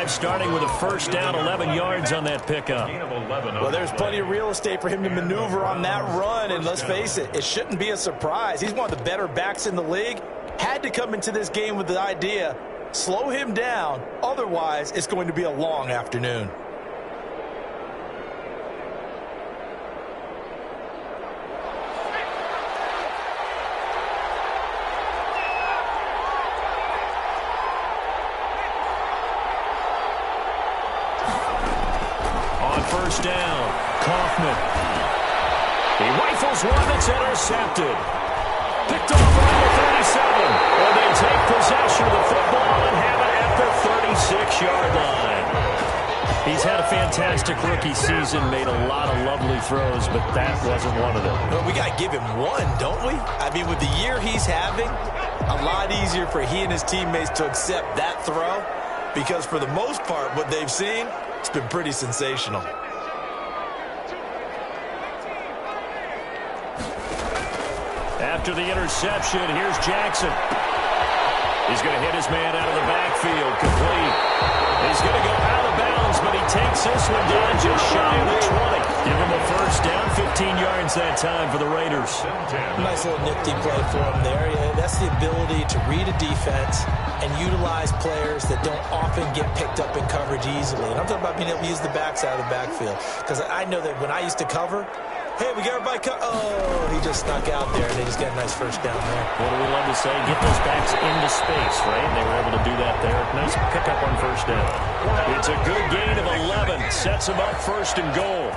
drive starting with a first down, 11 yards on that pickup. Well, there's plenty of real estate for him to maneuver on that run, and let's face it, it shouldn't be a surprise. He's one of the better backs in the league. Had to come into this game with the idea, slow him down, otherwise it's going to be a long afternoon. First down, Kaufman. He rifles one that's intercepted. Picked off around the 37. And they take possession of the football and have it at the 36-yard line. He's had a fantastic rookie season, made a lot of lovely throws, but that wasn't one of them. Well, we got to give him one, don't we? I mean, with the year he's having, a lot easier for he and his teammates to accept that throw because for the most part, what they've seen, it's been pretty sensational. After the interception, here's Jackson. He's going to hit his man out of the backfield, complete. He's going to go out of bounds, but he takes this one down just shy of the 20. Give him a first down, 15 yards that time for the Raiders. Nice little nifty play for him there. Yeah, that's the ability to read a defense and utilize players that don't often get picked up in coverage easily. And I'm talking about being able to use the backs out of the backfield. Because I know that when I used to cover, hey, we got everybody oh, he just snuck out there, and they just got a nice first down there. What do we love to say? Get those backs into space, right? They were able to do that there. Nice pickup on first down. It's a good gain of 11. Sets them up first and goal.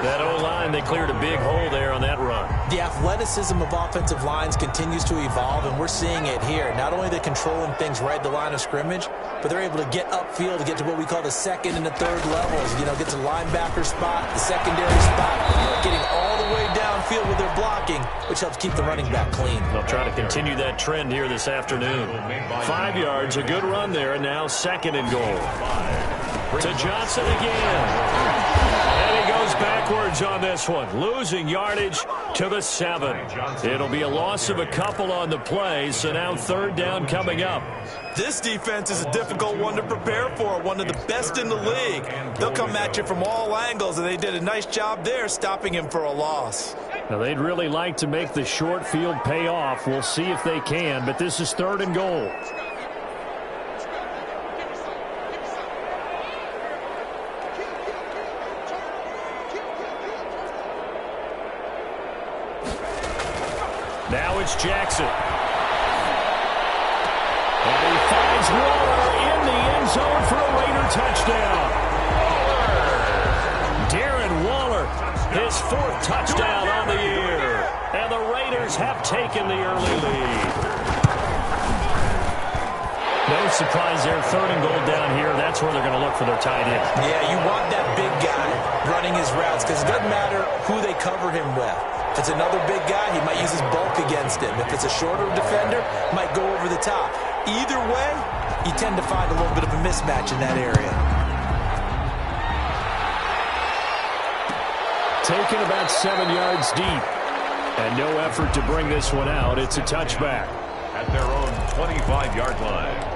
That O-line, they cleared a big hole there on that run. The athleticism of offensive lines continues to evolve, and we're seeing it here. Not only are they controlling things right at the line of scrimmage, but they're able to get upfield to get to what we call the second and the third levels. You know, get to the linebacker spot, the secondary spot, getting all the way downfield with their blocking, which helps keep the running back clean. They'll try to continue that trend here this afternoon. 5 yards, a good run there, and now second and goal. To Johnson again. And he goes backwards on this one, losing yardage to the 7. It'll be a loss of a couple on the play, so now third down coming up. This defense is a difficult one to prepare for, one of the best in the league. They'll come at you from all angles, and they did a nice job there stopping him for a loss. Now, they'd really like to make the short field pay off. We'll see if they can, but this is third and goal. Now it's Jackson. And he finds Waller in the end zone for a Raider touchdown. Darren Waller, his 4th touchdown on the year. And the Raiders have taken the early lead. No surprise there, third and goal down here. That's where they're going to look for their tight end. Yeah, you want that big guy running his routes because it doesn't matter who they cover him with. If it's another big guy, he might use his bulk against him. If it's a shorter defender, might go over the top. Either way, you tend to find a little bit of a mismatch in that area. Taken about 7 yards deep. And no effort to bring this one out. It's a touchback. At their own 25-yard line.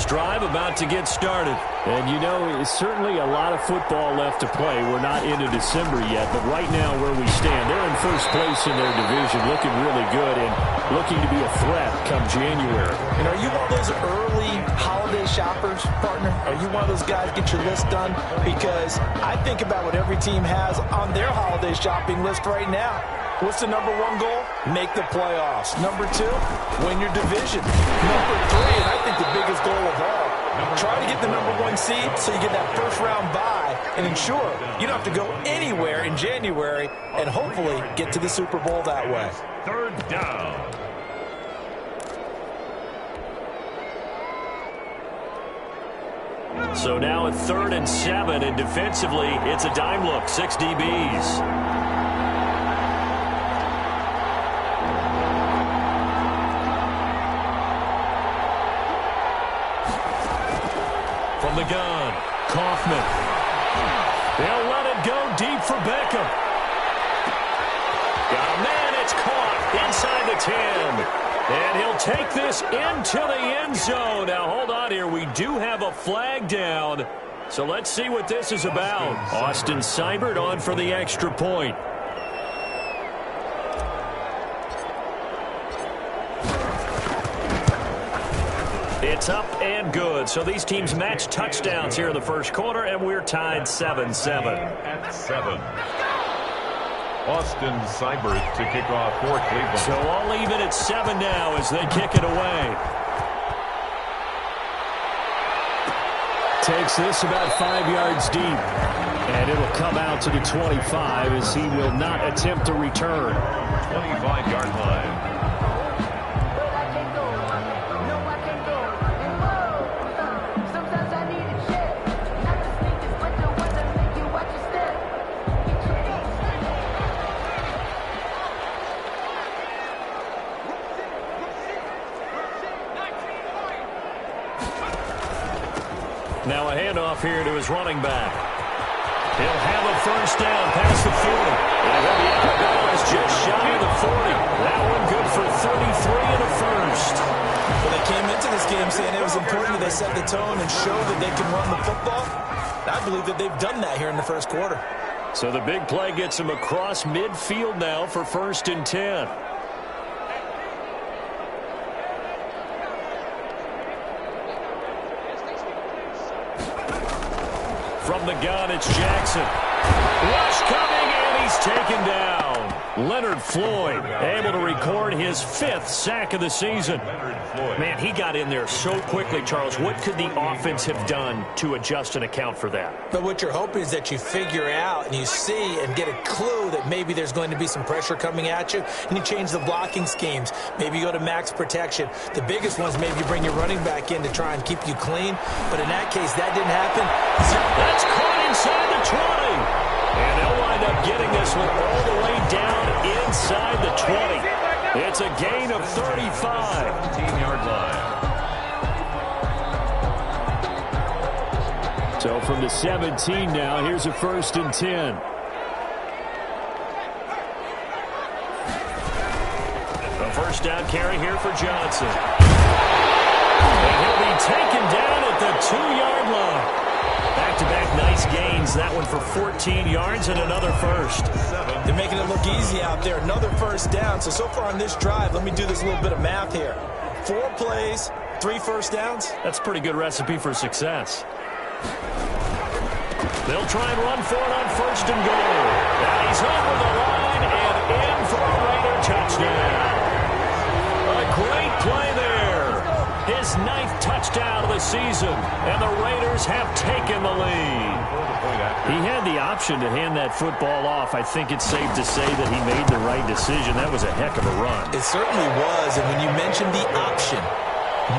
Drive about to get started. And you know, certainly a lot of football left to play. We're not into December yet, but right now where we stand, they're in first place in their division, looking really good and looking to be a threat come January. And are you one of those early holiday shoppers, partner? Are you one of those guys get your list done? Because I think about what every team has on their holiday shopping list right now. What's the number 1 goal? Make the playoffs. Number 2, win your division. Number 3, and I think the biggest goal of all, try to get the number 1 seed so you get that first round bye and ensure you don't have to go anywhere in January and hopefully get to the Super Bowl that way. Third down. So now at 3rd and 7, and defensively, it's a dime look, 6 DBs. From the gun, Kaufman. for Beckham. Got a man, it's caught inside the 10. And he'll take this into the end zone. Now, hold on here. We do have a flag down. So let's see what this is about. Austin Seibert on for the extra point. It's up and good. So these teams match touchdowns here in the first quarter, and we're tied 7-7. At 7. Austin Seibert to kick off for Cleveland. So all even at 7 now as they kick it away. Takes this about 5 yards deep. And it'll come out to the 25 as he will not attempt to return. 25-yard line. Now a handoff here to his running back. He'll have a first down past the 40. And he'll be out of bounds just shy of the 40. That one good for 33 and a first. Well, they came into this game saying it was important that they set the tone and show that they can run the football. I believe that they've done that here in the first quarter. So the big play gets him across midfield now for 1st and 10. From the gun, it's Jackson. Rush coming, and he's taken down. Leonard Floyd able to record his 5th sack of the season. Man, he got in there so quickly, Charles. What could the offense have done to adjust and account for that? But what you're hoping is that you figure out and you see and get a clue that maybe there's going to be some pressure coming at you, and you change the blocking schemes. Maybe you go to max protection. The biggest ones, maybe you bring your running back in to try and keep you clean. But in that case, that didn't happen. That's caught inside the 20. And they'll wind up getting this one all the way down inside the 20. It's a gain of 35. 17-yard line. So from the 17 now, here's a 1st and 10. A first down carry here for Johnson. And he'll be taken down at the 2-yard line. Back-to-back nice gains. That one for 14 yards and another first. They're making it look easy out there. Another first down. So far on this drive, let me do this little bit of math here. 4 plays, 3 first downs. That's a pretty good recipe for success. They'll try and run for it on 1st and goal. And he's over the line and in for a Raider touchdown. A great play there. His 9th touchdown of the season, and the Raiders have taken the lead. He had the option to hand that football off. I think it's safe to say that he made the right decision. That was a heck of a run. It certainly was, and when you mentioned the option,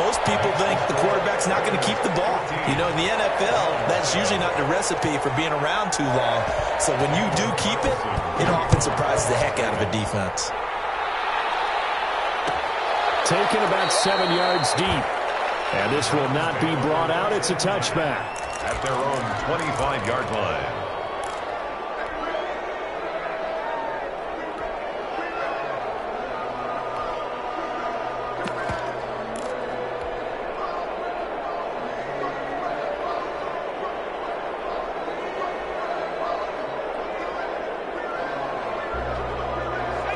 most people think the quarterback's not going to keep the ball. You know, in the NFL, that's usually not the recipe for being around too long. So when you do keep it, it often surprises the heck out of a defense. Taken about 7 yards deep. And this will not be brought out. It's a touchback. At their own 25-yard line.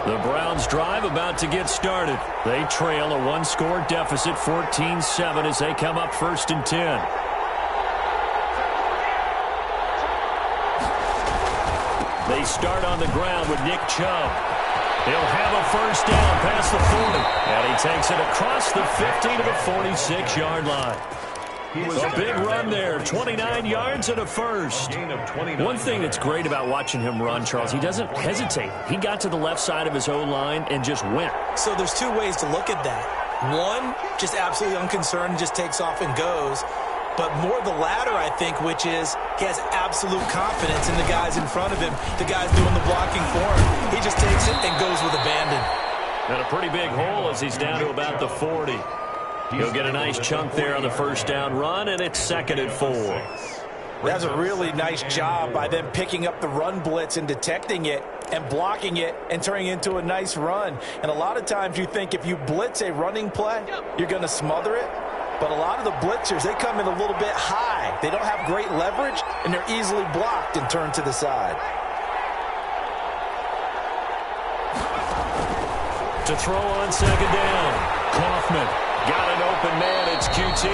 The Browns drive about to get started. They trail a 1-score deficit, 14-7, as they come up 1st and 10. They start on the ground with Nick Chubb. He'll have a first down past the 40. And he takes it across the 50 to the 46-yard line. A big run there, 29 yards and a first. One thing that's great about watching him run, Charles, he doesn't hesitate. He got to the left side of his O-line and just went. So there's 2 ways to look at that. One, just absolutely unconcerned, just takes off and goes. But more the latter, I think, which is he has absolute confidence in the guys in front of him, the guys doing the blocking for him. He just takes it and goes with abandon. And a pretty big hole as he's down to about the 40. He'll get a nice chunk there on the first down run, and it's 2nd and 4. That's a really nice job by them picking up the run blitz and detecting it and blocking it and turning it into a nice run. And a lot of times you think if you blitz a running play, you're going to smother it. But a lot of the blitzers, they come in a little bit high. They don't have great leverage, and they're easily blocked and turned to the side. To throw on second down, Kaufman got an open man. It's QT.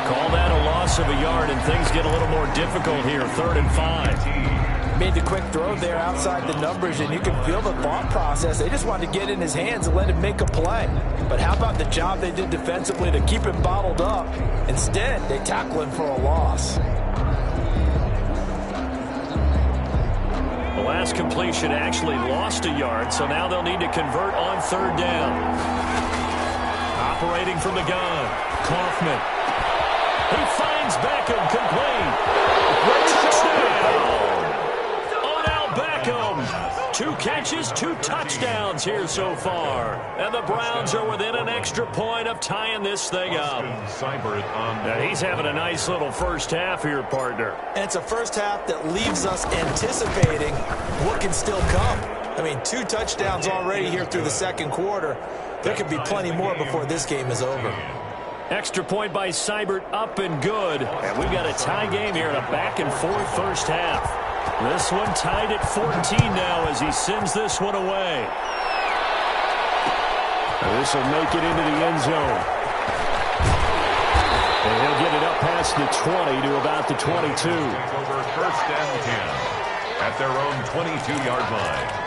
Call that a loss of a yard, and things get a little more difficult here. 3rd and 5. Made the quick throw there outside the numbers, and you can feel the thought process. They just wanted to get in his hands and let him make a play. But how about the job they did defensively to keep him bottled up? Instead, they tackle him for a loss. The last completion actually lost a yard, so now they'll need to convert on 3rd down. Operating from the gun, Kaufman. He finds Beckham complete. Touchdown! Odell Beckham. 2 catches, 2 touchdowns here so far. And the Browns are within an extra point of tying this thing up. Now he's having a nice little first half here, partner. And it's a first half that leaves us anticipating what can still come. I mean, 2 touchdowns already here through the second quarter. There could be plenty more before this game is over. Extra point by Seibert, up and good. And we've got a tie game here in a back-and-forth first half. This one tied at 14 now as he sends this one away. This will make it into the end zone. And he'll get it up past the 20 to about the 22. Over 1st and 10 at their own 22-yard line.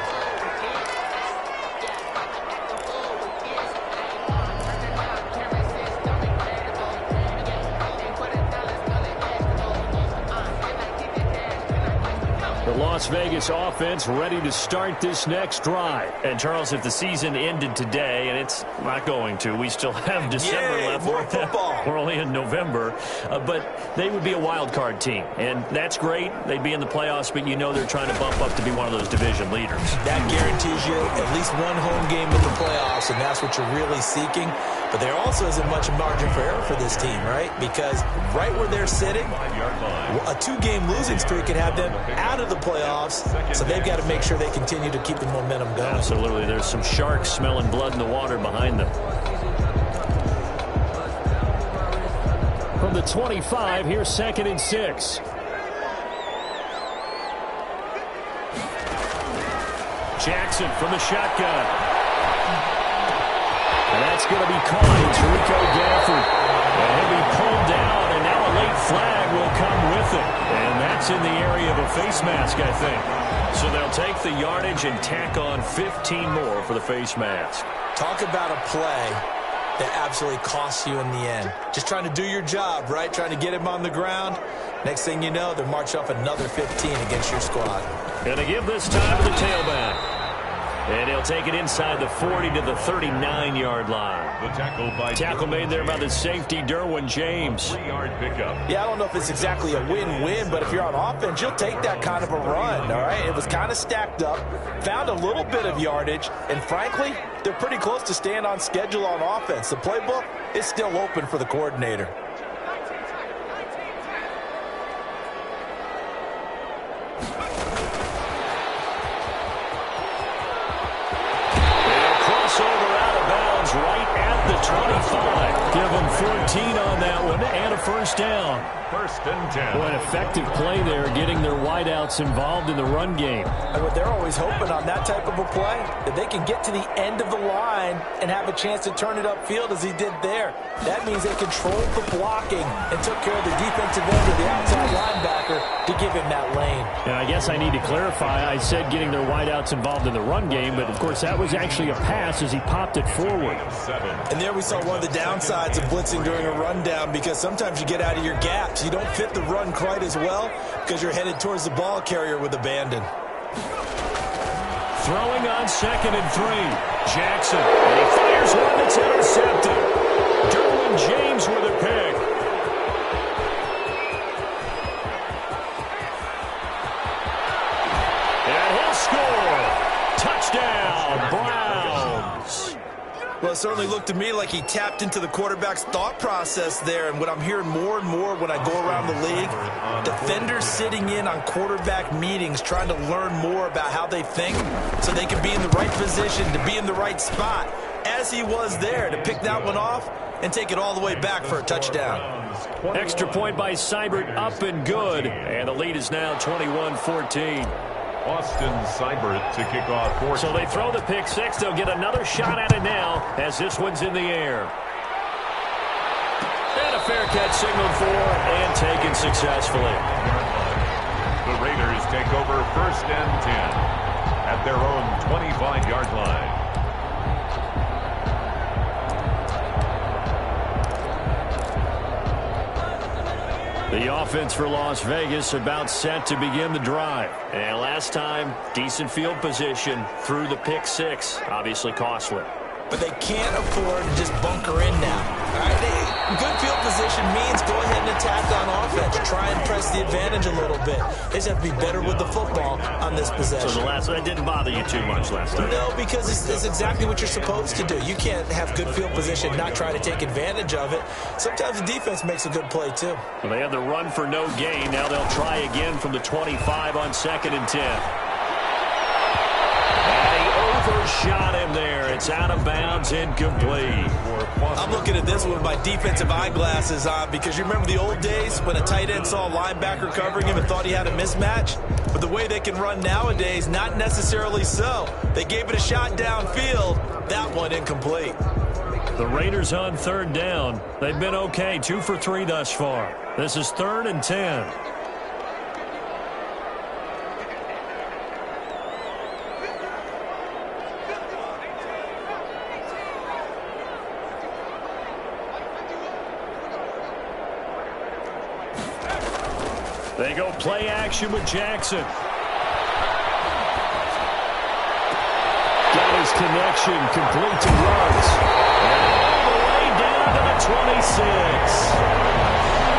The Las Vegas offense ready to start this next drive. And, Charles, if the season ended today, and it's not going to, we still have December left. More football. We're only in November. But they would be a wild card team. And that's great. They'd be in the playoffs, but you know they're trying to bump up to be one of those division leaders. That guarantees you at least one home game in the playoffs, and that's what you're really seeking. But there also isn't much margin for error for this team, right? Because right where they're sitting, a 2-game losing streak could have them out of the playoffs, so they've got to make sure they continue to keep the momentum going. Absolutely. There's some sharks smelling blood in the water behind them. From the 25, here's 2nd and 6. Jackson from the shotgun. And that's going to be caught. It's Rico Gafford. And he'll be pulled down, and now a late flag will come with it. And that's in the area of a face mask, I think. So they'll take the yardage and tack on 15 more for the face mask. Talk about a play that absolutely costs you in the end. Just trying to do your job, right? Trying to get him on the ground. Next thing you know, they're marching off another 15 against your squad. Going to give this time to the tailback. And he'll take it inside the 40 to the 39-yard line. The tackle made there by the safety, Derwin James. 3-yard pickup. Yeah, I don't know if it's exactly a win-win, but if you're on offense, you'll take that kind of a run, all right? It was kind of stacked up, found a little bit of yardage, and frankly, they're pretty close to staying on schedule on offense. The playbook is still open for the coordinator. Right at the 25. Give them 14 on that one and a first down. 1st and 10. Boy, an effective play there, getting their wideouts involved in the run game. And what they're always hoping on that type of a play, that they can get to the end of the line and have a chance to turn it upfield as he did there. That means they controlled the blocking and took care of the defensive end of the outside linebacker to give him that lane. And I guess I need to clarify, I said getting their wideouts involved in the run game, but of course that was actually a pass as he popped it forward. And there we saw one of the downsides of blitzing during a rundown, because sometimes you get out of your gaps. You don't fit the run quite as well because you're headed towards the ball carrier with abandon. Throwing on 2nd and 3. Jackson. And he fires one that's intercepted. Derwin James with a pick. And he'll score. Touchdown, Browns. Well, it certainly looked to me like he tapped into the quarterback's thought process there. And what I'm hearing more and more when I go around the league, defenders sitting in on quarterback meetings trying to learn more about how they think so they can be in the right position to be in the right spot, as he was there to pick that one off and take it all the way back for a touchdown. Extra point by Seibert, up and good. And the lead is now 21-14. Austin Seibert to kick off for. So they throw the pick six. They'll get another shot at it now as this one's in the air. And a fair catch signaled for and taken successfully. The Raiders take over 1st and 10 at their own 25-yard line. The offense for Las Vegas about set to begin the drive. And last time, decent field position through the pick six. Obviously costly. But they can't afford to just bunker in now. All right? Good field position means go ahead and attack on offense. Try and press the advantage a little bit. They just have to be better with the football on this possession. So that didn't bother you too much last time? No, because it's exactly what you're supposed to do. You can't have good field position, not try to take advantage of it. Sometimes the defense makes a good play, too. Well, they had the run for no gain. Now they'll try again from the 25 on 2nd and 10. Overshot him there. It's out of bounds, incomplete. I'm looking at this one with my defensive eyeglasses on because you remember the old days when a tight end saw a linebacker covering him and thought he had a mismatch? But the way they can run nowadays, not necessarily so. They gave it a shot downfield. That one incomplete. The Raiders on 3rd down. They've been okay, 2 for 3 thus far. This is 3rd and 10. They go play action with Jackson. Got his connection, complete to Ruggs. And all the way down to the 26.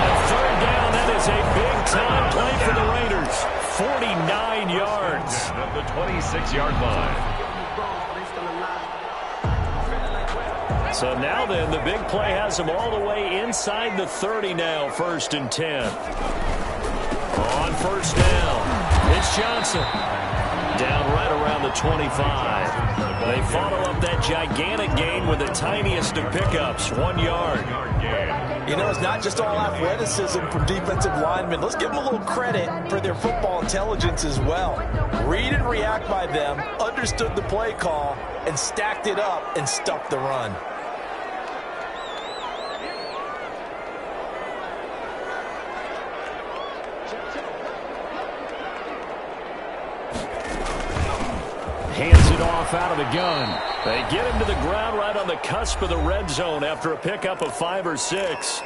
And 3rd down, that is a big-time play for the Raiders. 49 yards. At the 26-yard line. So now then, the big play has them all the way inside the 30 now, 1st and 10. On 1st down, it's Johnson. Down right around the 25. They follow up that gigantic gain with the tiniest of pickups, 1 yard. You know, it's not just all athleticism from defensive linemen. Let's give them a little credit for their football intelligence as well. Read and react by them, understood the play call, and stacked it up and stuffed the run. Hands it off out of the gun. They get him to the ground right on the cusp of the red zone after a pickup of 5 or 6.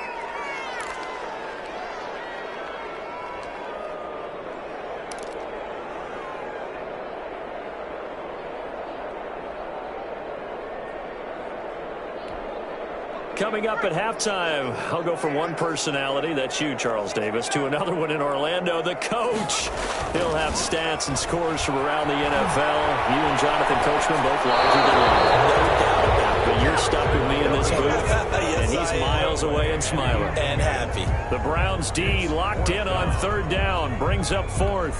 Coming up at halftime, I'll go from one personality, that's you, Charles Davis, to another one in Orlando, the coach. He'll have stats and scores from around the NFL. You and Jonathan Coachman both larger than life. But you're stuck with me in this booth, Yes, and he's miles away and smiling. And happy. The Browns D locked in on 3rd down, brings up 4th.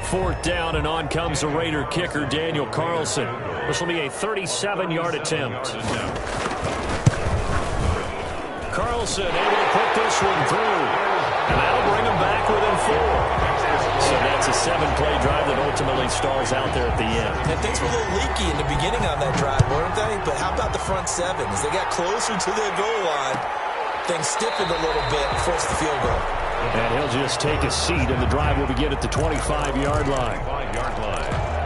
4th down, and on comes the Raider kicker, Daniel Carlson. This will be a 37-yard attempt. Carlson able to put this one through, and that'll bring him back within 4. So that's a 7-play drive that ultimately stalls out there at the end. And things were a little leaky in the beginning on that drive, weren't they? But how about the front 7? As they got closer to their goal line, things stiffened a little bit and forced the field goal. And he'll just take a seat, and the drive will begin at the 25-yard line. 5-yard line.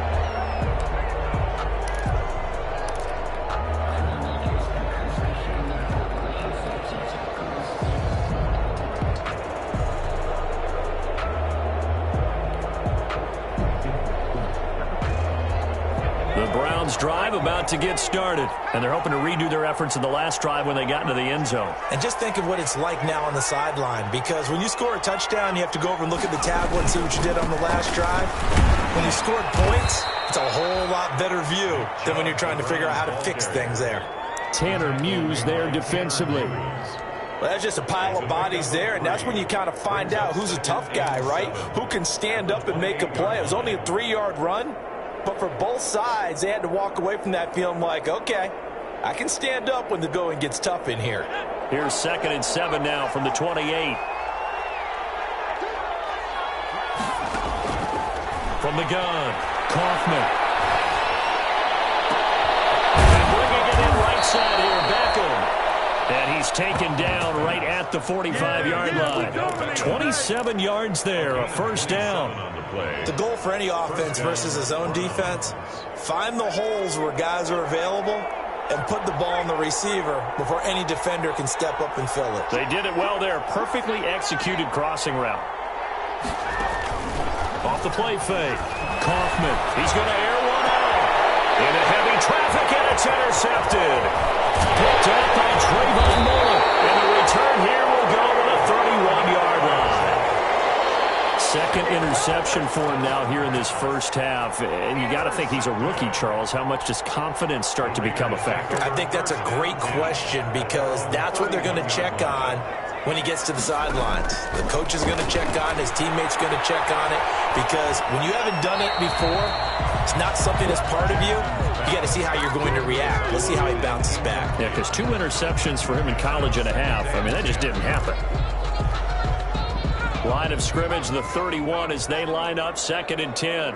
Drive about to get started, and they're hoping to redo their efforts in the last drive when they got into the end zone. And just think of what it's like now on the sideline, because when you score a touchdown, you have to go over and look at the tablet and see what you did on the last drive. When you scored points, it's a whole lot better view than when you're trying to figure out how to fix things there. Tanner Muse there defensively. Well, that's just a pile of bodies there, and that's when you kind of find out who's a tough guy, right? Who can stand up and make a play. It was only a 3-yard run, but for both sides, they had to walk away from that feeling like, okay, I can stand up when the going gets tough in here. Here's 2nd and 7 now from the 28. From the gun, Kaufman. And bringing it in right side here, Beckham. And he's taken down right at the 45-yard line. 27 yards there, a first down. The goal for any offense versus his own defense, find the holes where guys are available and put the ball on the receiver before any defender can step up and fill it. They did it well there. Perfectly executed crossing route. Off the play fake. Kaufman. He's going to air one out. Into heavy traffic, and it's intercepted. Picked up by Trayvon Mullen. And the return here will go to the 31-yard line. Second interception for him now here in this first half. And you got to think he's a rookie, Charles. How much does confidence start to become a factor? I think that's a great question because that's what they're going to check on when he gets to the sidelines. The coach is going to check on it. His teammates going to check on it because when you haven't done it before, it's not something that's part of you. You got to see how you're going to react. Let's see how he bounces back. Yeah, because 2 interceptions for him in college and a half. I mean, that just didn't happen. Line of scrimmage, the 31 as they line up 2nd and 10.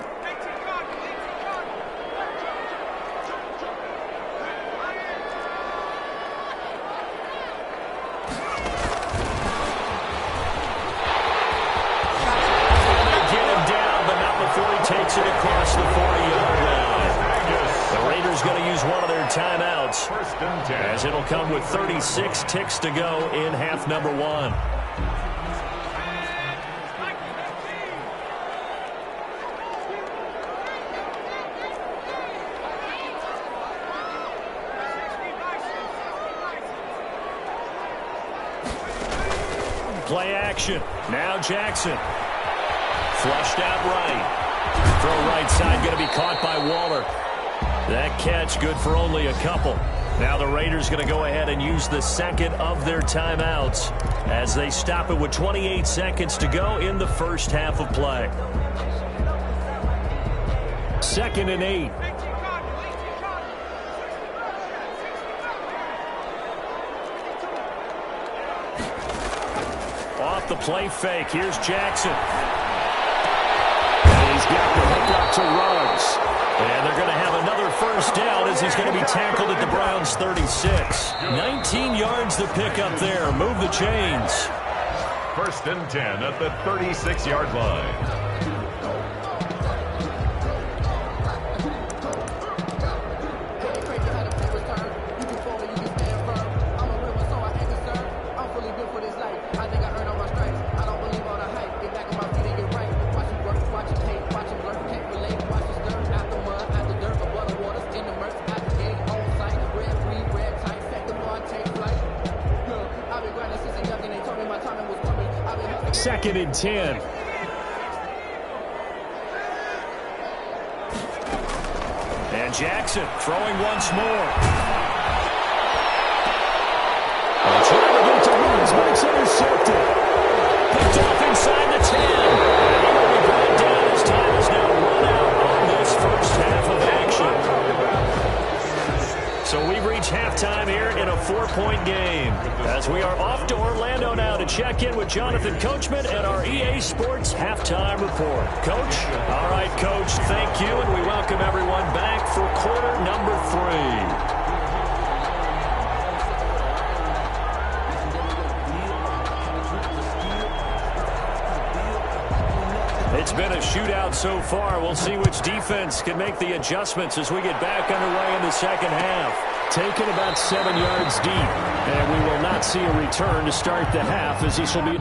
Takes it across the 40-yard line. The Raiders going to use one of their timeouts as it'll come with 36 ticks to go in half number 1. Play action. Now Jackson. Flushed out right. Throw right side going to be caught by Waller. That catch good for only a couple. Now the Raiders going to go ahead and use the second of their timeouts as they stop it with 28 seconds to go in the first half of play. 2nd and 8. Off the play fake. Here's Jackson. He's got the hook up to Ruggs. And they're going to have another first down as he's going to be tackled at the Browns' 36. 19 yards to pick up there. Move the chains. 1st and 10 at the 36-yard line. Second and 10. And Jackson throwing once more. And trying to get to Ruggs, but it's intercepted. Picked off inside the 10. And he will be brought down as time is now run out on this first half of action. So we've reached halftime here in a 4-point game as we are off to Orlando now to check in with Jonathan Coachman and our EA Sports Halftime Report. Coach? All right, Coach, thank you, and we welcome everyone back for quarter number 3. It's been a shootout so far. We'll see which defense can make the adjustments as we get back underway in the second half. Taken about 7 yards deep, and we will not see a return to start the half as he shall be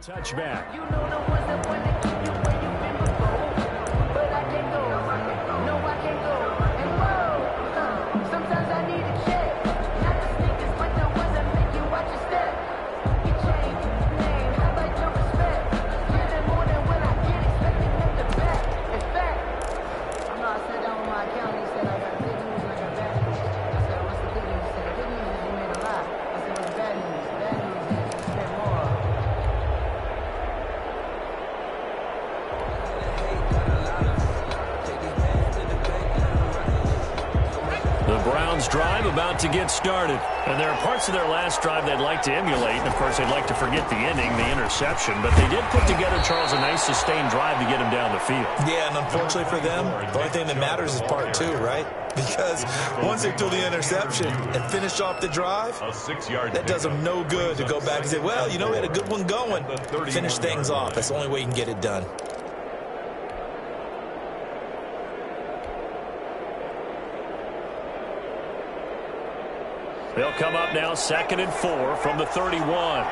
Touchback. You know the ones that want to keep you where you've been before. But I can't go. No, I can't go. And whoa, sometimes I need a check. Not the sneakers, but the ones that make you watch your step. You change your name, I like your respect. Getting more than what I get, expecting them to back. In fact, I know I sat down with my accountant, he said I got good news and I got bad news. I said, what's the good news? He said, the good news is you made a lot. I said, what's the bad news? The bad news is you spent more. The Browns drive about to get started. And there are parts of their last drive they'd like to emulate. And, of course, they'd like to forget the ending, the interception. But they did put together, Charles, a nice sustained drive to get him down the field. Yeah, and unfortunately for them, the only thing that matters is part two, right? Because once they threw the interception and finished off the drive, that does them no good to go back and say, well, you know, we had a good one going. Finish things off. That's the only way you can get it done. They'll come up now 2nd and 4 from the 31.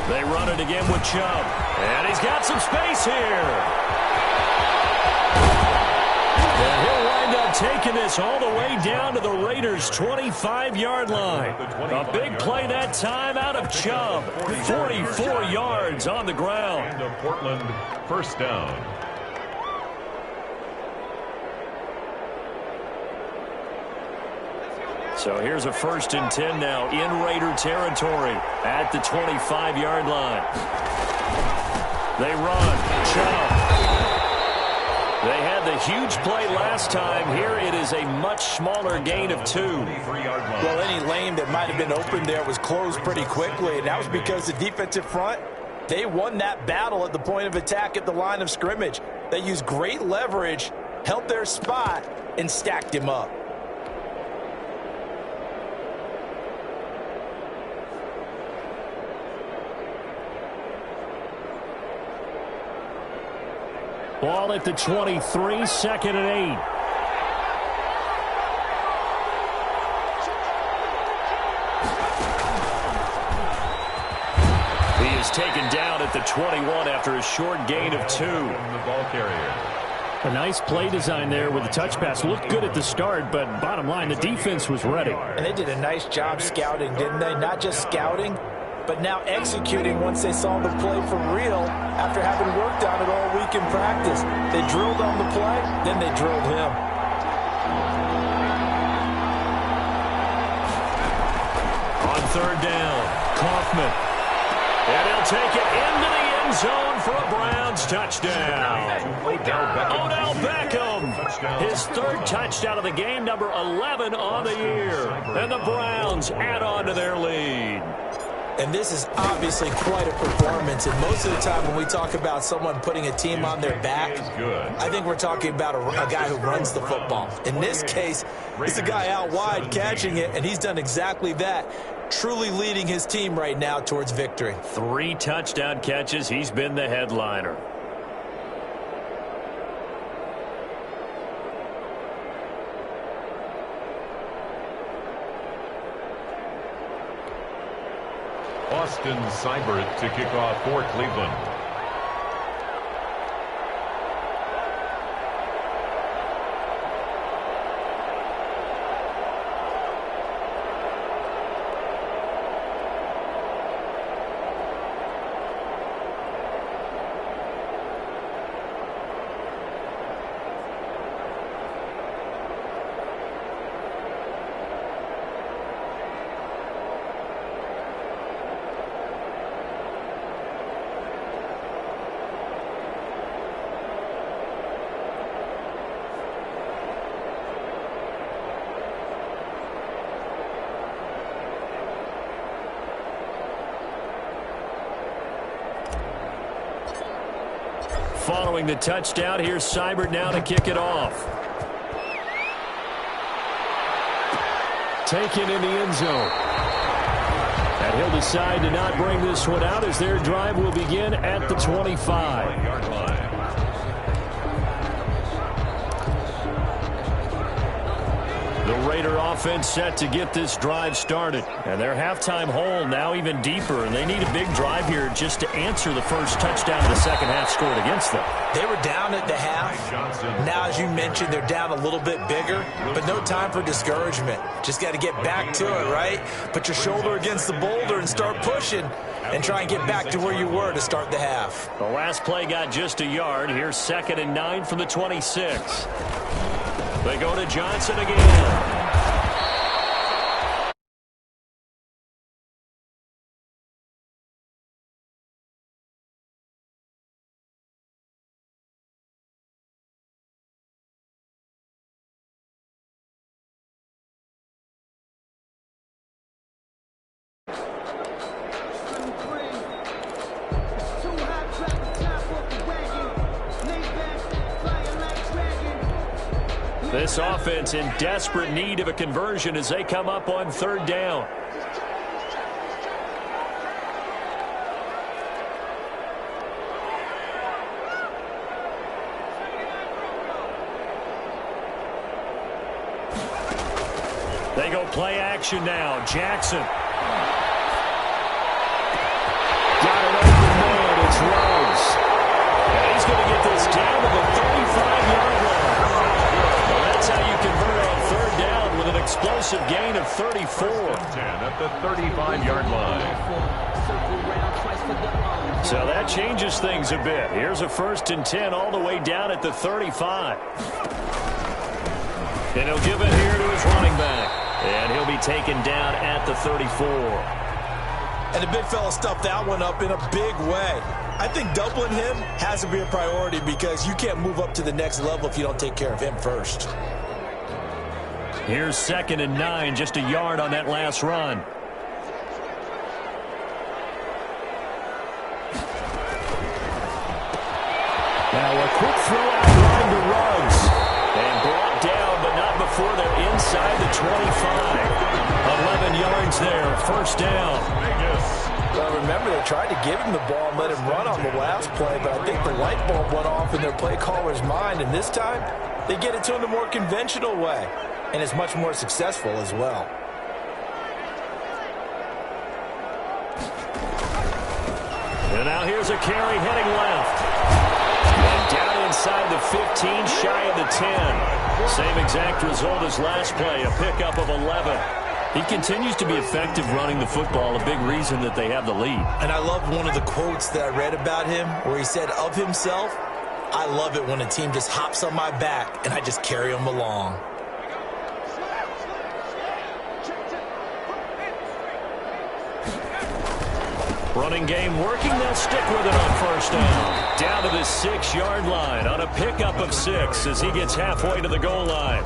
They run it again with Chubb. And he's got some space here. And he'll wind up taking this all the way down to the Raiders' 25-yard line. A big play that time out of Chubb. 44 yards on the ground. Portland, first down. So here's a 1st and 10 now in Raider territory at the 25-yard line. They run. Chubb. They had the huge play last time. Here it is a much smaller gain of 2. Well, any lane that might have been open there was closed pretty quickly, and that was because the defensive front, they won that battle at the point of attack at the line of scrimmage. They used great leverage, held their spot, and stacked him up. Ball at the 23, 2nd and 8. He is taken down at the 21 after a short gain of 2. The ball carrier. A nice play design there with the touch pass. Looked good at the start, but bottom line, the defense was ready. And they did a nice job scouting, didn't they? Not just scouting, but now executing once they saw the play for real after having worked on it all week in practice. They drilled on the play, then they drilled him. On 3rd down, Kaufman. And he'll take it into the end zone for a Browns touchdown. Odell Beckham, his 3rd touchdown of the game, number 11 on the year. And the Browns add on to their lead. And this is obviously quite a performance. And most of the time when we talk about someone putting a team on their back, I think we're talking about a guy who runs the football. In this case, it's a guy out wide catching it, and he's done exactly that, truly leading his team right now towards victory. 3 touchdown catches. He's been the headliner. Austin Seibert to kick off for Cleveland. Following the touchdown, here's Seibert now to kick it off. Taken in the end zone. And he'll decide to not bring this one out as their drive will begin at the 25. The Raider offense set to get this drive started. And their halftime hole now even deeper, and they need a big drive here just to answer the first touchdown of the second half scored against them. They were down at the half. Now, as you mentioned, they're down a little bit bigger, but no time for discouragement. Just got to get back to it, right? Put your shoulder against the boulder and start pushing and try and get back to where you were to start the half. The last play got just a yard. Here's 2nd and 9 from the 26. They go to Johnson again. This offense in desperate need of a conversion as they come up on 3rd down. They go play action now. Jackson. Got it open man. It's Rose. And he's going to get this down to the 35-yard line. That's how you convert on 3rd down with an explosive gain of 34. 10 at the 35-yard line. So that changes things a bit. Here's a 1st and 10 all the way down at the 35. And he'll give it here to his running back. And he'll be taken down at the 34. And the big fella stuffed that one up in a big way. I think doubling him has to be a priority because you can't move up to the next level if you don't take care of him first. Here's 2nd and 9, just a yard on that last run. Now a quick throw out line to Ruggs. And brought down, but not before they're inside the 25. 11 yards there, 1st down. Well, remember, they tried to give him the ball and let him run on the last play, but I think the light bulb went off in their play caller's mind, and this time they get it to him the more conventional way, and it's much more successful as well. And now here's a carry heading left. And down inside the 15, shy of the 10. Same exact result as last play, a pickup of 11. He continues to be effective running the football, a big reason that they have the lead. And I love one of the quotes that I read about him where he said of himself, "I love it when a team just hops on my back and I just carry them along." Running game working, they'll stick with it on 1st down. Down to the 6-yard line on a pickup of 6 as he gets halfway to the goal line.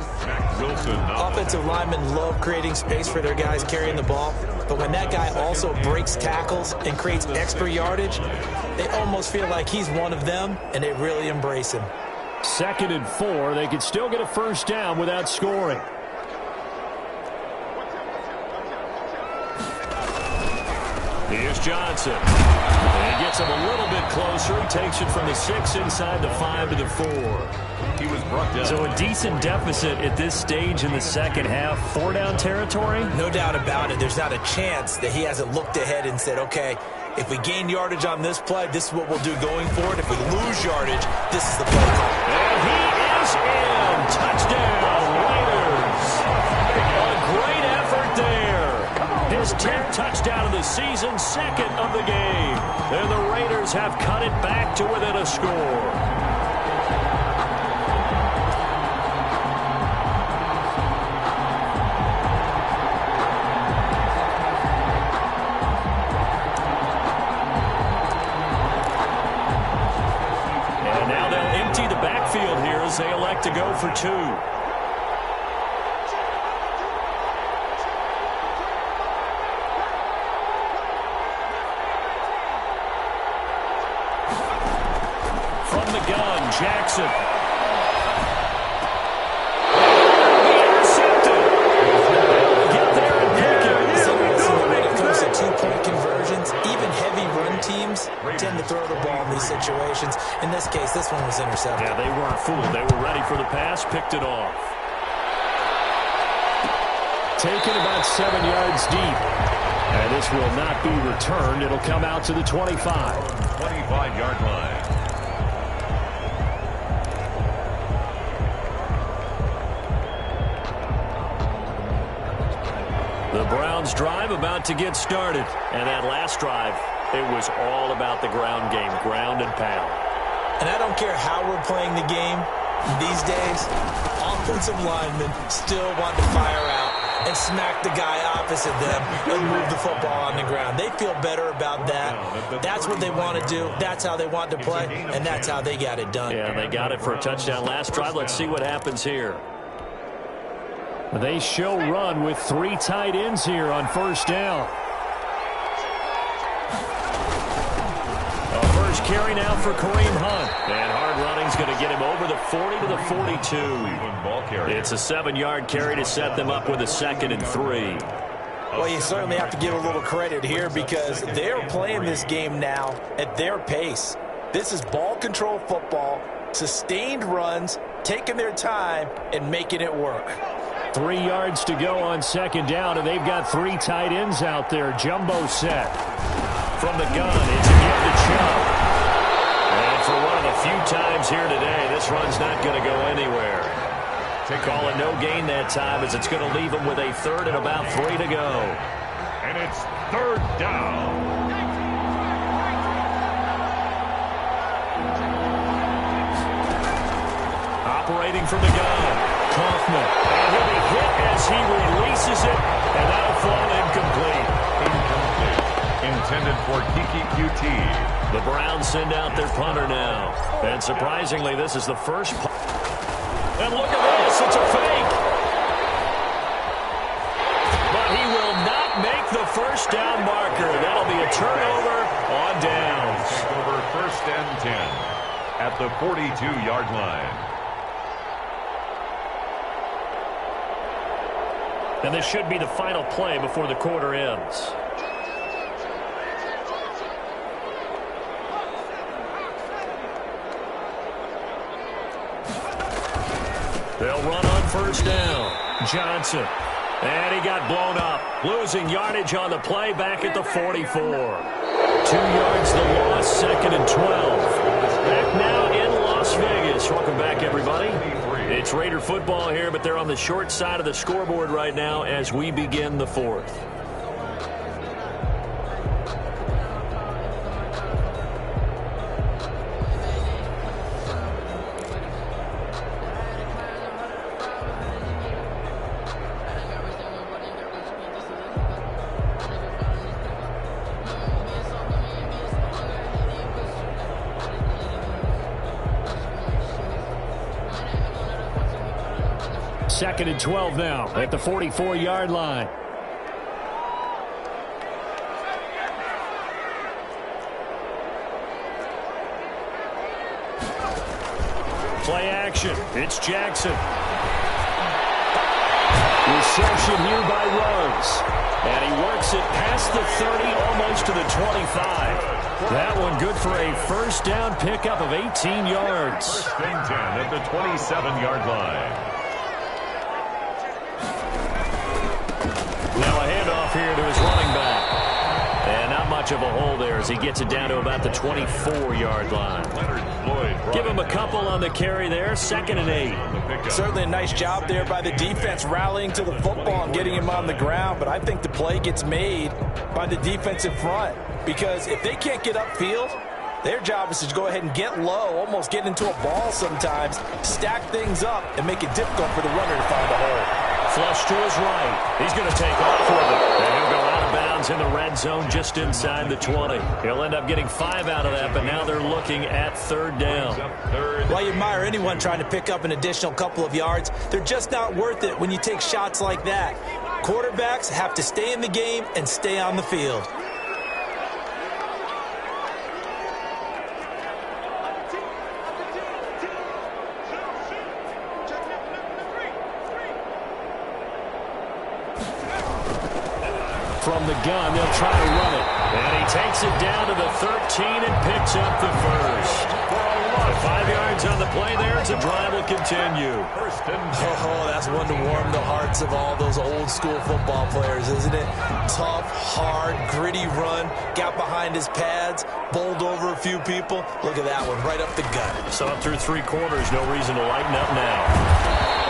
Offensive linemen love creating space for their guys carrying the ball, but when that guy also breaks tackles and creates extra yardage, they almost feel like he's one of them, and they really embrace him. 2nd and 4, they could still get a 1st down without scoring. Here's Johnson. And he gets him a little bit closer. He takes it from the 6 inside the 5 to the 4. He was brought down. So a decent deficit at this stage in the second half. 4-down territory? No doubt about it. There's not a chance that he hasn't looked ahead and said, okay, if we gain yardage on this play, this is what we'll do going forward. If we lose yardage, this is the play call. And he is in. Touchdown, Raiders. A great effort there. His 10th touchdown of the season, 2nd of the game. And the Raiders have cut it back to within a score. Backfield here as they elect to go for 2. From the gun, Jackson. Intercepted. Get there and pick it. So when it comes to two-point conversions, even heavy run teams tend to throw the ball in these situations. In this case, this one was intercepted. Yeah, they weren't fooled. They were ready for the pass, picked it off. Taken about 7 yards deep. And this will not be returned. It'll come out to the 25. 25-yard line. The Browns drive about to get started. And that last drive, it was all about the ground game, ground and pound. And I don't care how we're playing the game these days, offensive linemen still want to fire out and smack the guy opposite them and move the football on the ground. They feel better about that. That's what they want to do. That's how they want to play, and that's how they got it done. Yeah, they got it for a touchdown last drive. Let's see what happens here. They show run with 3 tight ends here on first down. First carry now for Kareem Hunt. And hard running's going to get him over the 40 to the 42. It's a 7-yard carry to set them up with a 2nd and 3. Well, you certainly have to give a little credit here because they're playing this game now at their pace. This is ball control football, sustained runs, taking their time, and making it work. 3 yards to go on 2nd down, and they've got 3 tight ends out there. Jumbo set. From the gun, it's a give to Chubb. And for one of the few times here today, this run's not going to go anywhere. Call it no gain that time as it's going to leave them with a 3rd and about 3 to go. And it's 3rd down. Operating from the gun, Kaufman. And he'll be hit as he releases it, and that'll fall incomplete. Intended for Kiki QT. The Browns send out their punter now. And surprisingly, this is the first. And look at this, it's a fake. But he will not make the first down marker. That'll be a turnover on downs. Take over 1st and 10 at the 42-yard line. And this should be the final play before the quarter ends. They'll run on first down. Johnson. And he got blown up. Losing yardage on the play back at the 44. 2 yards the loss, 2nd and 12. Back now in Las Vegas. Welcome back, everybody. It's Raider football here, but they're on the short side of the scoreboard right now as we begin the 4th. Second and 12 now at the 44-yard line. Play action. It's Jackson. Reception here by Ruggs. And he works it past the 30, almost to the 25. That one good for a first down pickup of 18 yards. 1st and 10 at the 27-yard line. Now a handoff here to his running back. And not much of a hole there as he gets it down to about the 24-yard line. Give him a couple on the carry there. 2nd and 8. Certainly a nice job there by the defense rallying to the football and getting him on the ground. But I think the play gets made by the defensive front. Because if they can't get upfield, their job is to go ahead and get low, almost get into a ball sometimes, stack things up, and make it difficult for the runner to find a hole. Flush to his right. He's going to take off with it. And he'll go out of bounds in the red zone just inside the 20. He'll end up getting 5 out of that, but now they're looking at 3rd down. Well, you admire anyone trying to pick up an additional couple of yards. They're just not worth it when you take shots like that. Quarterbacks have to stay in the game and stay on the field. From the gun, they'll try to run it. And he takes it down to the 13 and picks up the first. For a lot of 5 yards on the play there as the drive will continue. Oh, that's one to warm the hearts of all those old school football players, isn't it? Tough, hard, gritty run, got behind his pads, bowled over a few people. Look at that one, right up the gut. So up through 3 quarters, no reason to lighten up now.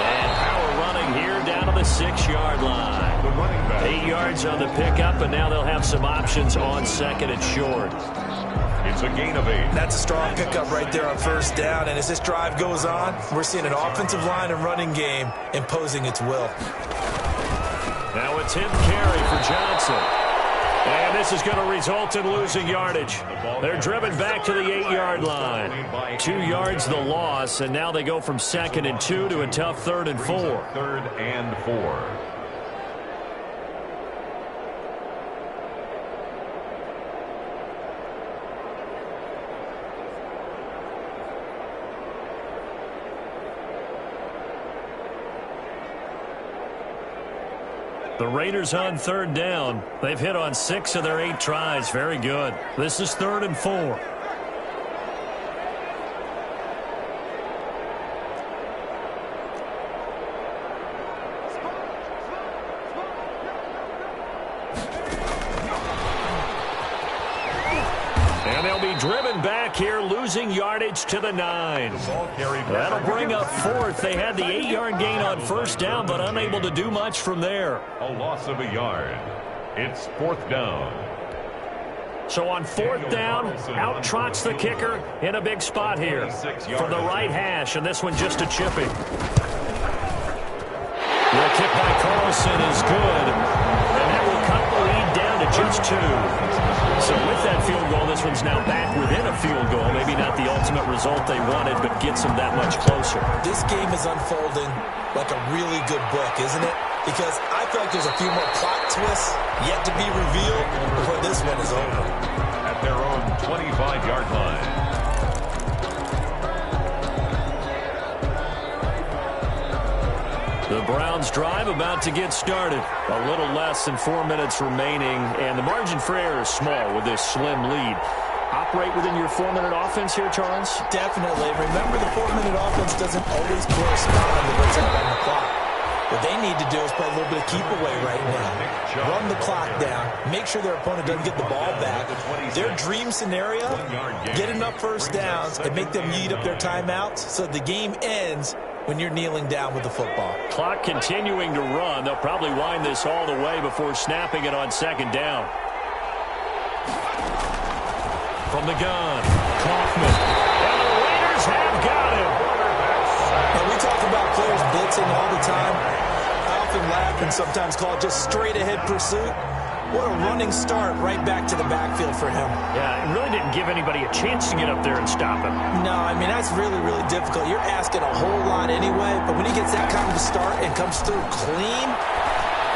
And power running here down to the 6-yard line. The running back. 8 yards on the pickup, and now they'll have some options on second and short. It's a gain of 8. That's a strong pickup right there on first down, and as this drive goes on, we're seeing an offensive line and running game imposing its will. Now a 10th carry for Johnson. And this is going to result in losing yardage. They're driven back to the 8-yard line. 2 yards the loss, and now they go from 2nd and 2 to a tough 3rd and 4. 3rd and 4. The Raiders on 3rd down. They've hit on 6 of their 8 tries. Very good. This is 3rd and 4. And they'll be driven back here, losing yardage to the 9. That'll bring up 4th. They had the 8-yard gain on first down, but unable to do much from there. A loss of a yard. It's 4th down. So on 4th down, out trots the kicker in a big spot here from the right hash, and this one just a chipping. The kick by Carlson is good, and that will cut the lead down to just 2. So with that field goal, this one's now back within a field goal. Maybe not the ultimate result they wanted, but gets them that much closer. This game is unfolding like a really good book, isn't it? Because I feel like there's a few more plot twists yet to be revealed before this one is over. At their own 25-yard line. The Browns drive about to get started. A little less than 4 minutes remaining, and the margin for error is small with this slim lead. Operate within your 4-minute offense here, Charles? Definitely. Remember, the 4-minute offense doesn't always correspond with what's up on the clock. What they need to do is play a little bit of keep away right now. Run the clock down. Make sure their opponent doesn't get the ball back. Their dream scenario, get enough first downs and make them eat up their timeouts so the game ends when you're kneeling down with the football. Clock continuing to run. They'll probably wind this all the way before snapping it on 2nd down. From the gun, Kaufman. And the Raiders have got him. And we talk about players blitzing all the time. I often laugh and sometimes call it just straight-ahead pursuit. What a running start right back to the backfield for him. Yeah, it really didn't give anybody a chance to get up there and stop him. No, I mean, that's really, really difficult. You're asking a whole lot anyway, but when he gets that kind of a start and comes through clean,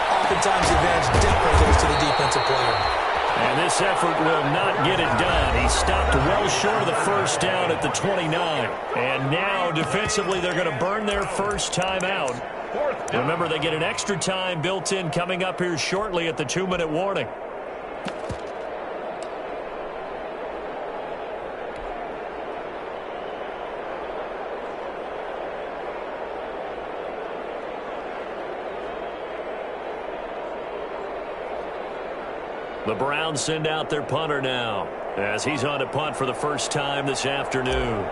oftentimes the advantage definitely goes to the defensive player. And this effort will not get it done. He stopped well short of the first down at the 29. And now, defensively, they're going to burn their first time out. Remember, they get an extra time built in coming up here shortly at the 2-minute warning. The Browns send out their punter now as he's on to punt for the first time this afternoon.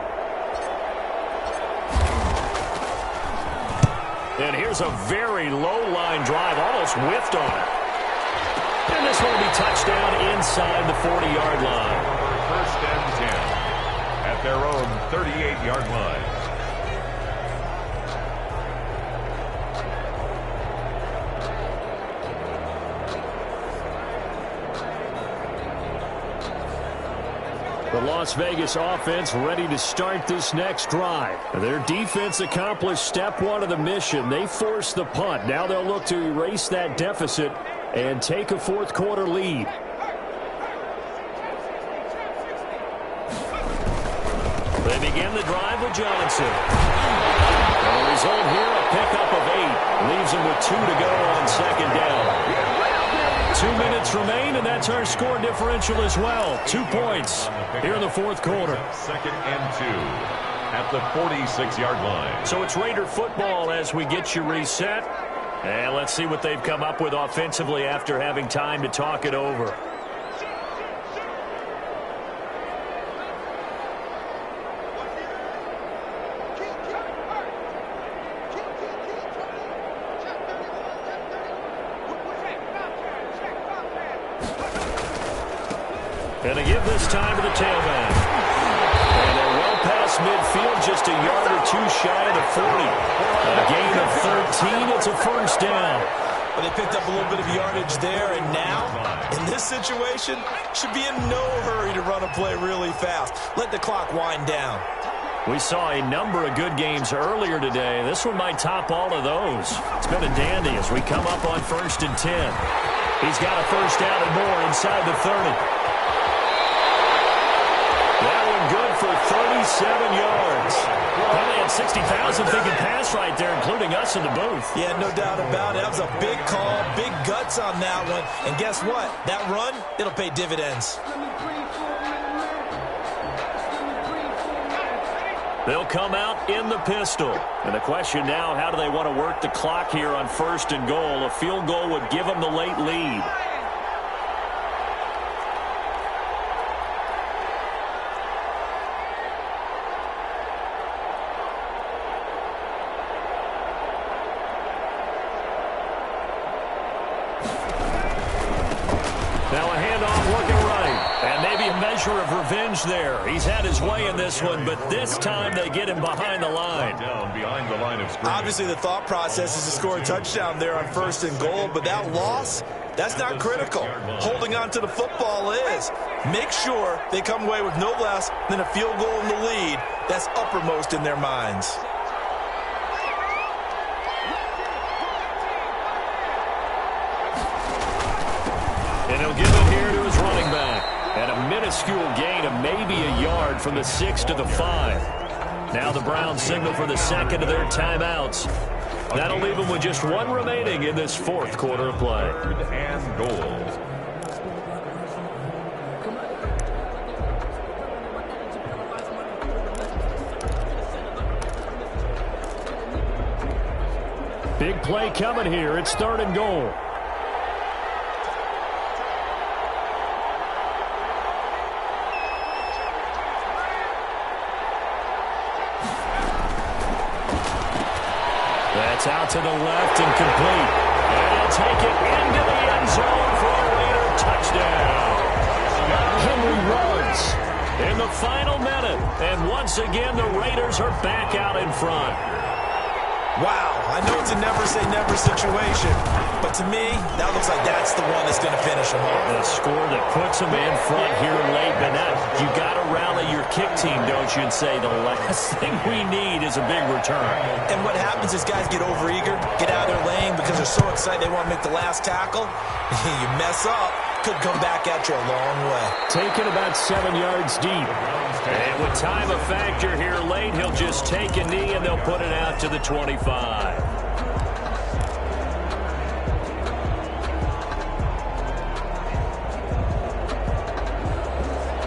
And here's a very low line drive, almost whiffed on it. And this one will be touchdown inside the 40-yard line. First and 10 at their own 38-yard line. The Las Vegas offense ready to start this next drive. Their defense accomplished step 1 of the mission. They forced the punt. Now they'll look to erase that deficit and take a fourth-quarter lead. They begin the drive with Johnson. And the result here, a pickup of 8. Leaves them with 2 to go on 2nd down. 2 minutes remain, and that's our score differential as well. 2 points here in the fourth quarter. 2nd and 2. at the 46-yard line. So it's Raider football as we get you reset. And let's see what they've come up with offensively after having time to talk it over. And they give this time to the tailback. And they're well past midfield, just a yard or two shy of the 40. A gain of 13, it's a first down. Well, they picked up a little bit of yardage there, and now, in this situation, should be in no hurry to run a play really fast. Let the clock wind down. We saw a number of good games earlier today. This one might top all of those. It's been a dandy as we come up on 1st and 10. He's got a first down and more inside the 30. That one good for 37 yards. Probably had 60,000 thinking pass right there, including us in the booth. Yeah, no doubt about it. That was a big call, big guts on that one. And guess what? That run, it'll pay dividends. They'll come out in the pistol. And the question now, how do they want to work the clock here on 1st and goal? A field goal would give them the late lead. Of revenge there. He's had his way in this one, but this time they get him behind the line. Down behind the line of scrimmage. Obviously, the thought process is to score a touchdown there on 1st and goal, but that loss, that's not critical. Holding on to the football is. Make sure they come away with no less than a field goal in the lead. That's uppermost in their minds. And he'll give it here to his running back. And a minuscule gain of maybe a yard from the 6 to the 5. Now the Browns signal for the second of their timeouts. That'll leave them with just one remaining in this 4th quarter of play. 3rd and goal. Big play coming here. It's 3rd and goal. That's out to the left and complete. And he'll take it into the end zone for a Raider touchdown. Henry runs in the final minute. And once again, the Raiders are back out in front. Wow, I know it's a never-say-never situation, but to me, that looks like that's the one that's going to finish them off. A score that puts them in front here late, but now you got to rally your kick team, don't you, and say the last thing we need is a big return. And what happens is guys get overeager, get out of their lane because they're so excited they want to make the last tackle. You mess up, could come back at you a long way. Taken about 7 yards deep. And with time a factor here late, he'll just take a knee and they'll put it out to the 25.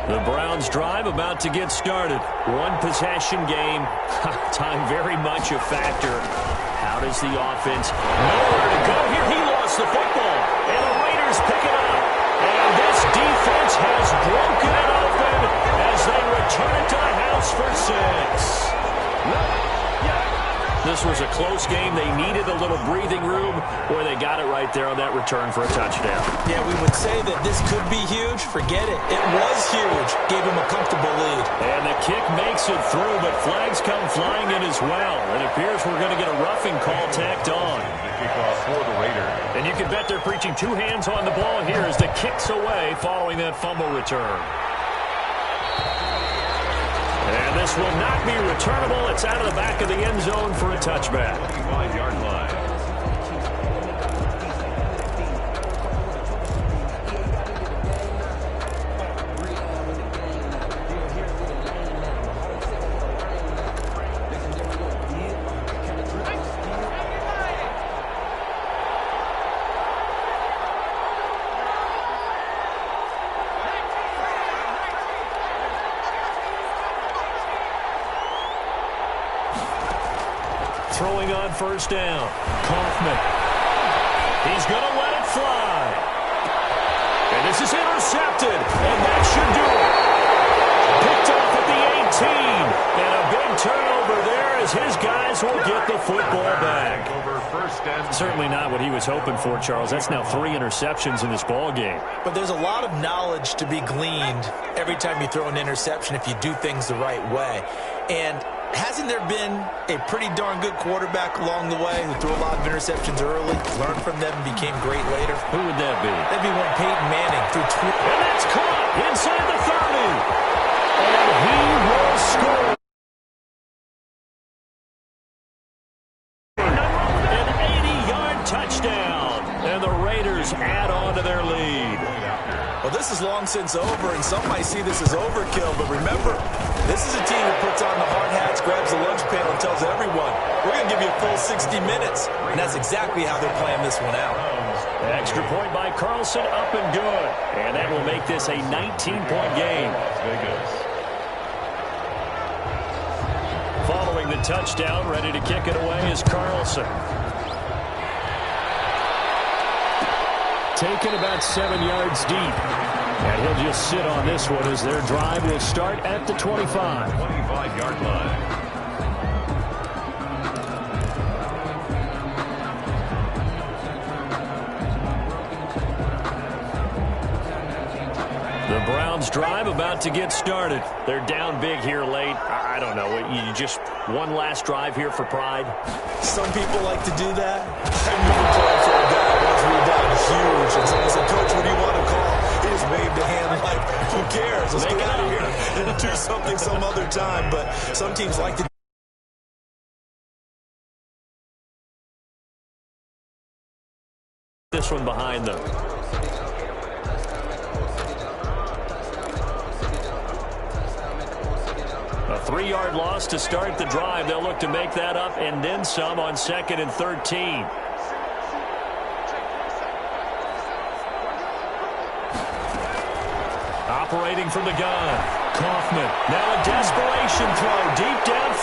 The Browns drive about to get started. One possession game. Time very much a factor. How does the offense? Nowhere to go here. He lost the football. And the Raiders pick it up. And this defense has broken it open as they return it to the house for 6. This was a close game. They needed a little breathing room. Boy, they got it right there on that return for a touchdown. Yeah, we would say that this could be huge. Forget it. It was huge. Gave him a comfortable lead. And the kick makes it through, but flags come flying in as well. It appears we're going to get a roughing call tacked on. The kickoff for the Raiders. And you can bet they're preaching 2 hands on the ball here as the kick's away following that fumble return. And this will not be returnable. It's out of the back of the end zone for a touchback. 25-yard line. throwing on first down. Kaufman. He's going to let it fly. And this is intercepted, and that should do it. Picked off at the 18, and a big turnover there as his guys will get the football back. Certainly not what he was hoping for, Charles. That's now 3 interceptions in this ball game. But there's a lot of knowledge to be gleaned every time you throw an interception if you do things the right way. And hasn't there been a pretty darn good quarterback along the way who threw a lot of interceptions early, learned from them, and became great later? Who would that be? That'd be one Peyton Manning threw 20. And that's caught inside the 30. And he will score. An 80-yard touchdown. And the Raiders add on to their lead. Well, this is long since over, and some might see this as overkill. But remember, this is a team that puts on the hard hats, grabs the lunch pail, and tells everyone, we're going to give you a full 60 minutes. And that's exactly how they're playing this one out. Extra point by Carlson, up and good. And that will make this a 19-point game. Following the touchdown, ready to kick it away is Carlson. Taken about 7 yards deep. And he'll just sit on this one as their drive will start at the 25. 25-yard line. The Browns drive about to get started. They're down big here late. I don't know. You just one last drive here for pride. Some people like to do that. I've never played for a guy once we're down huge. And someone said, Coach, what do you want to call? He just waved a hand like, who cares? Let's get out of here and do something some other time. But some teams like to this one behind them. A 3-yard loss to start the drive. They'll look to make that up and then some on 2nd and 13. Operating from the gun. Kaufman. Now a desperation throw deep downfield.